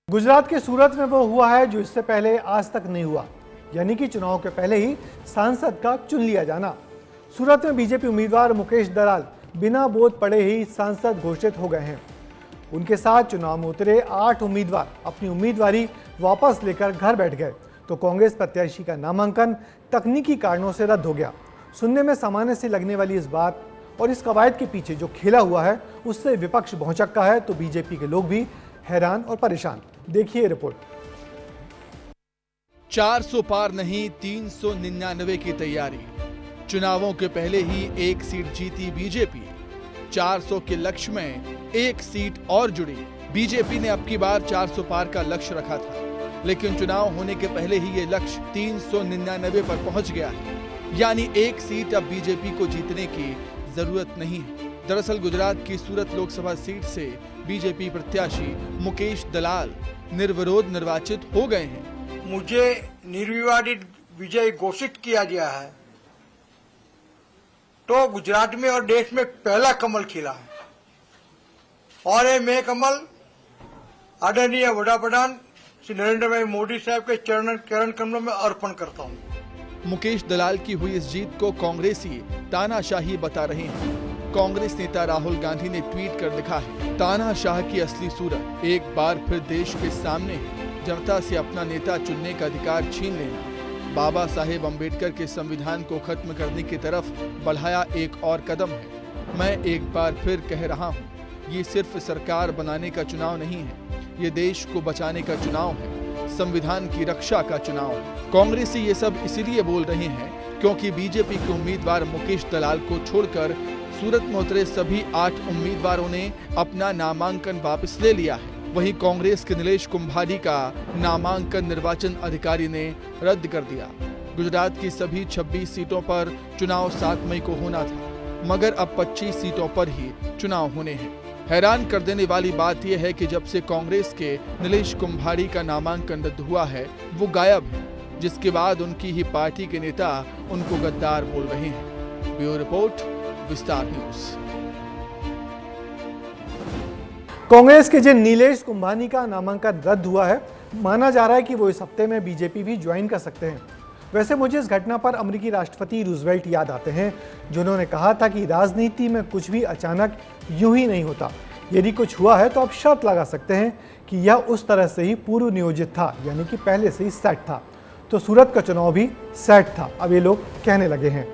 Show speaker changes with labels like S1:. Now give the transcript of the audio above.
S1: गुजरात के सूरत में वो हुआ है जो इससे पहले आज तक नहीं हुआ, यानी कि चुनाव के पहले ही सांसद का चुन लिया जाना। सूरत में बीजेपी उम्मीदवार मुकेश दलाल बिना वोट पड़े ही सांसद घोषित हो गए हैं। उनके साथ चुनाव में उतरे 8 उम्मीदवार अपनी उम्मीदवारी वापस लेकर घर बैठ गए, तो कांग्रेस प्रत्याशी का नामांकन तकनीकी कारणों से रद्द हो गया। सुनने में सामान्य से लगने वाली इस बात और इस कवायद के पीछे जो खेला हुआ है उससे विपक्ष भौचक्का है, तो बीजेपी के लोग भी हैरान और परेशान। देखिए रिपोर्ट।
S2: 400 पार नहीं 399 की तैयारी। चुनावों के पहले ही एक सीट जीती बीजेपी। 400 के लक्ष्य में एक सीट और जुड़ी। बीजेपी ने अब की बार 400 पार का लक्ष्य रखा था, लेकिन चुनाव होने के पहले ही ये लक्ष्य 399 पर पहुंच गया है। यानी एक सीट अब बीजेपी को जीतने की जरूरत नहीं है। दरअसल गुजरात की सूरत लोकसभा सीट से बीजेपी प्रत्याशी मुकेश दलाल निर्विरोध निर्वाचित हो गए हैं।
S3: मुझे निर्विवादित विजय घोषित किया गया है, तो गुजरात में और देश में पहला कमल खिला है, और ये मैं कमल आदरणीय वडाप्रधान श्री नरेंद्र भाई मोदी साहब के चरण कमलों में अर्पण करता हूँ।
S2: मुकेश दलाल की हुई इस जीत को कांग्रेसी तानाशाही बता रहे हैं। कांग्रेस नेता राहुल गांधी ने ट्वीट कर लिखा है, तानाशाह की असली सूरत एक बार फिर देश के सामने है। जनता से अपना नेता चुनने का अधिकार छीन लेना बाबा साहेब अम्बेडकर के संविधान को खत्म करने की तरफ बढ़ाया एक और कदम है। मैं एक बार फिर कह रहा हूँ, ये सिर्फ सरकार बनाने का चुनाव नहीं है, ये देश को बचाने का चुनाव है, संविधान की रक्षा का चुनाव है। कांग्रेसी ये सब इसीलिए बोल रहे हैं क्योंकि बीजेपी के उम्मीदवार मुकेश दलाल को छोड़कर सूरत में उतरे सभी 8 उम्मीदवारों ने अपना नामांकन वापस ले लिया है। वहीं कांग्रेस के नीलेश कुंभारी का नामांकन निर्वाचन अधिकारी ने रद्द कर दिया। गुजरात की सभी 26 सीटों पर चुनाव 7 मई को होना था, मगर अब 25 सीटों पर ही चुनाव होने हैं। हैरान कर देने वाली बात यह है कि जब से कांग्रेस के नीलेश कुंभारी का नामांकन रद्द हुआ है, वो गायब है, जिसके बाद उनकी ही पार्टी के नेता उनको गद्दार बोल रहे हैं। ब्यूरो रिपोर्ट, विस्तार न्यूज।
S1: कांग्रेस के जिन नीलेश कुंभानी का नामांकन रद्द हुआ है, माना जा रहा है कि वो इस हफ्ते में बीजेपी भी ज्वाइन कर सकते हैं। वैसे मुझे इस घटना पर अमेरिकी राष्ट्रपति रूजवेल्ट याद आते हैं, जिन्होंने कहा था कि राजनीति में कुछ भी अचानक यूं ही नहीं होता। यदि कुछ हुआ है तो आप शर्त लगा सकते हैं कि यह उस तरह से ही पूर्व नियोजित था, यानी कि पहले से ही सेट था। तो सूरत का चुनाव भी सेट था, अब ये लोग कहने लगे हैं।